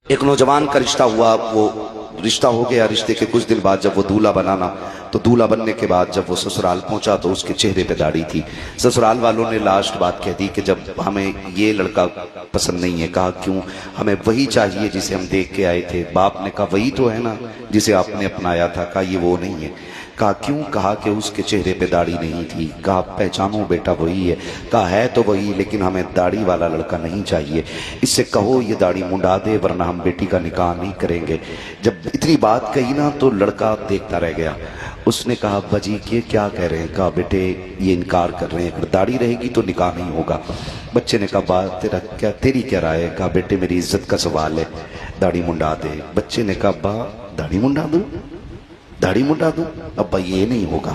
ایک نوجوان کا رشتہ ہوا، وہ رشتہ ہو گیا، رشتے کے کچھ دن بعد جب وہ دولہا بنانا تو دولہا بننے کے بعد جب وہ سسرال پہنچا تو اس کے چہرے پہ داڑھی تھی۔ سسرال والوں نے لاسٹ بات کہہ دی کہ جب ہمیں یہ لڑکا پسند نہیں ہے۔ کہا کیوں؟ ہمیں وہی چاہیے جسے ہم دیکھ کے آئے تھے۔ باپ نے کہا وہی تو ہے نا جسے آپ نے اپنایا تھا۔ کہا یہ وہ نہیں ہے۔ کہا کیوں؟ کہا کہ اس کے چہرے پہ داڑھی نہیں تھی۔ کہا پہچانو بیٹا وہی ہے۔ کہا ہے تو وہی، لیکن ہمیں داڑھی والا لڑکا نہیں چاہیے، اس سے کہو یہ داڑھی منڈا دے ورنہ ہم بیٹی کا نکاح نہیں کریں گے۔ جب اتنی بات کہی نا تو لڑکا دیکھتا رہ گیا۔ اس نے کہا ابا جی یہ کیا کہہ رہے ہیں؟ کہا بیٹے یہ انکار کر رہے ہیں، اگر داڑھی رہے گی تو نکاح نہیں ہوگا۔ بچے نے کہا بات تیری کیا رائے ہے؟ کہا بیٹے میری عزت کا سوال ہے، داڑھی منڈا دے۔ بچے نے کہا ابا داڑھی منڈا دوں؟ داڑھی منڈا دوں؟ ابا یہ نہیں ہوگا۔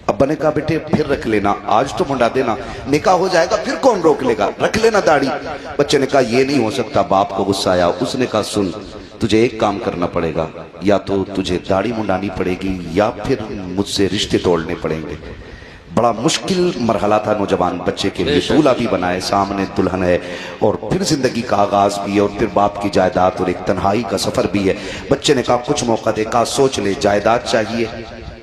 ابا نے کہا بیٹے پھر رکھ لینا، آج تو منڈا دینا، نکاح ہو جائے گا پھر کون روک لے گا، رکھ لینا داڑھی۔ بچے نے کہا یہ نہیں ہو سکتا۔ باپ کو غصہ آیا، اس نے کہا سن تجھے ایک کام کرنا پڑے گا، یا تو تجھے داڑھی منڈانی پڑے گی یا پھر مجھ سے رشتے توڑنے پڑیں گے۔ بڑا مشکل مرحلہ تھا نوجوان بچے کے لیے، دولہا بھی بنائے، سامنے دلہن ہے، اور پھر زندگی کا آغاز بھی ہے، اور پھر باپ کی جائیداد اور ایک تنہائی کا سفر بھی ہے۔ بچے نے کہا کچھ موقع دے۔ کہا سوچ لے، جائیداد چاہیے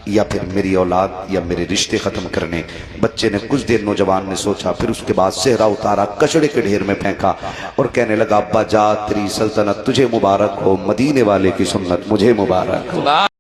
یا پھر میری اولاد یا میرے رشتے ختم کرنے۔ بچے نے کچھ دیر نوجوان نے سوچا، پھر اس کے بعد صحرا اتارا، کچڑے کے ڈھیر میں پھینکا اور کہنے لگا ابا جا تیری سلطنت تجھے مبارک ہو، مدینے والے کی سنت مجھے مبارک ہو۔